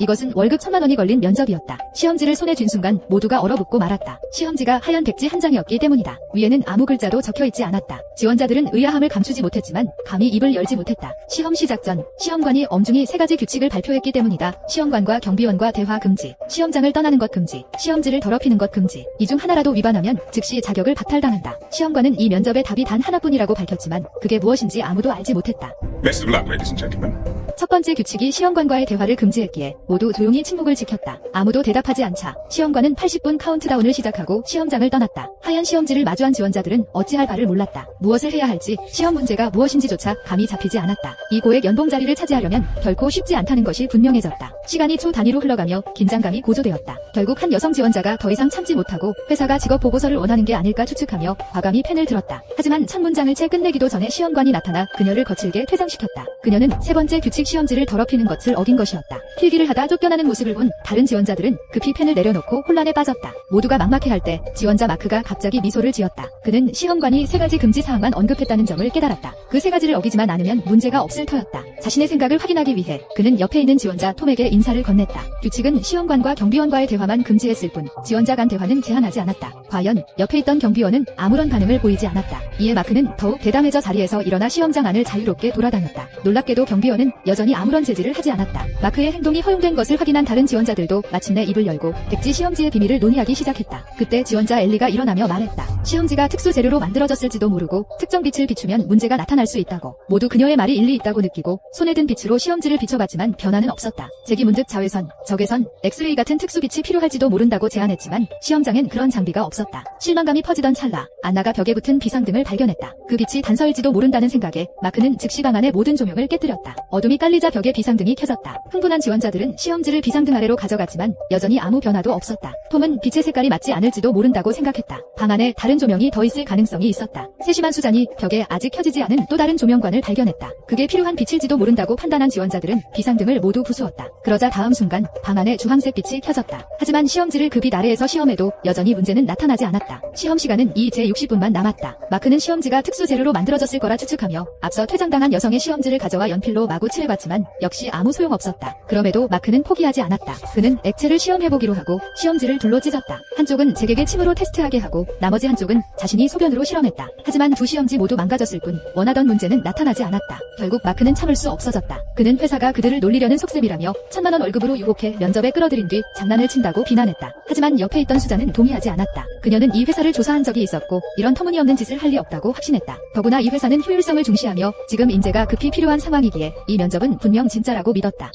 이것은 월급 1000만 원이 걸린 면접이었다. 시험지를 손에 쥔 순간 모두가 얼어붙고 말았다. 시험지가 하얀 백지 한 장이었기 때문이다. 위에는 아무 글자도 적혀있지 않았다. 지원자들은 의아함을 감추지 못했지만 감히 입을 열지 못했다. 시험 시작 전 시험관이 엄중히 3가지 규칙을 발표했기 때문이다. 시험관과 경비원과 대화 금지, 시험장을 떠나는 것 금지, 시험지를 더럽히는 것 금지. 이 중 하나라도 위반하면 즉시 자격을 박탈당한다. 시험관은 이 면접의 답이 단 하나뿐이라고 밝혔지만 그게 무엇인지 아무도 알지 못했다. Best of luck, ladies and gentlemen. 첫 번째 규칙이 시험관과의 대화를 금지했기에 모두 조용히 침묵을 지켰다. 아무도 대답하지 않자 시험관은 80분 카운트다운을 시작하고 시험장을 떠났다. 하얀 시험지를 마주한 지원자들은 어찌할 바를 몰랐다. 무엇을 해야 할지, 시험 문제가 무엇인지조차 감이 잡히지 않았다. 이 고액 연봉 자리를 차지하려면 결코 쉽지 않다는 것이 분명해졌다. 시간이 초 단위로 흘러가며 긴장감이 고조되었다. 결국 한 여성 지원자가 더 이상 참지 못하고 회사가 직업 보고서를 원하는 게 아닐까 추측하며 과감히 펜을 들었다. 하지만 첫 문장을 채 끝내기도 전에 시험관이 나타나 그녀를 거칠게 퇴장시켰다. 그녀는 세 번째 규칙 시험지를 더럽히는 것을 어긴 것이었다. 필기를 하다 쫓겨나는 모습을 본 다른 지원자들은 급히 펜을 내려놓고 혼란에 빠졌다. 모두가 막막해할 때 지원자 마크가 갑자기 미소를 지었다. 그는 시험관이 3가지 금지 사항만 언급했다는 점을 깨달았다. 그 3가지를 어기지만 않으면 문제가 없을 터였다. 자신의 생각을 확인하기 위해 그는 옆에 있는 지원자 톰에게 인사를 건넸다. 규칙은 시험관과 경비원과의 대화만 금지했을 뿐 지원자 간 대화는 제한하지 않았다. 과연 옆에 있던 경비원은 아무런 반응을 보이지 않았다. 이에 마크는 더욱 대담해져 자리에서 일어나 시험장 안을 자유롭게 돌아다녔다. 놀랍게도 경비원은 여전히 아무런 제지를 하지 않았다. 마크의 행동이 허용된 것을 확인한 다른 지원자들도 마침내 입을 열고 백지 시험지의 비밀을 논의하기 시작했다. 그때 지원자 엘리가 일어나며 말했다. 시험지가 특수 재료로 만들어졌을지도 모르고 특정 빛을 비추면 문제가 나타날 수 있다고. 모두 그녀의 말이 일리 있다고 느끼고 손에 든 빛으로 시험지를 비춰봤지만 변화는 없었다. 제기문득 자외선, 적외선, 엑스레이 같은 특수빛이 필요할지도 모른다고 제안했지만 시험장엔 그런 장비가 없었다. 실망감이 퍼지던 찰나 안나가 벽에 붙은 비상등을 발견했다. 그 빛이 단서일지도 모른다는 생각에 마크는 즉시 방 안의 모든 조명을 깨뜨렸다. 어둠이 깔리자 벽에 비상등이 켜졌다. 흥분한 지원자들은 시험지를 비상등 아래로 가져갔지만 여전히 아무 변화도 없었다. 톰은 빛의 색깔이 맞지 않을지도 모른다고 생각했다. 방 안에 다른 조명이 더 있을 가능성이 있었다. 세심한 수잔이 벽에 아직 켜지지 않은 또 다른 조명관을 발견했다. 그게 필요한 빛일지도 모른다고 판단한 지원자들은 비상등을 모두 부수었다. 그러자 다음 순간 방 안에 주황색 빛이 켜졌다. 하지만 시험지를 그 빛 아래에서 시험해도 여전히 문제는 나타나지 않았다. 시험 시간은 이제 60분만 남았다. 마크는 시험지가 특수 재료로 만들어졌을 거라 추측하며 앞서 퇴장당한 여성의 시험지를 가져와 연필로 마구 칠해봤지만 역시 아무 소용없었다. 그럼에도 마크는 포기하지 않았다. 그는 액체를 시험해보기로 하고 시험지를 둘로 찢었다. 한쪽은 제객의 침으로 테스트하게 하고 나머지 한쪽은 자신이 소변으로 실험했다. 하지만 두 시험지 모두 망가졌을 뿐 원하던 문제는 나타나지 않았다. 결국 마크는 참을 수 없어졌다. 그는 회사가 그들을 놀리려는 속셈이라며 1000만 원 월급으로 유혹해 면접에 끌어들인 뒤 장난을 친다고 비난했다. 하지만 옆에 있던 수잔은 동의하지 않았다. 그녀는 이 회사를 조사한 적이 있었고 이런 터무니없는 짓을 할 리 없다고 확신했다. 더구나 이 회사는 효율성을 중시하며 지금 인재가 급히 필요한 상황이기에 이 면접은 분명 진짜라고 믿었다.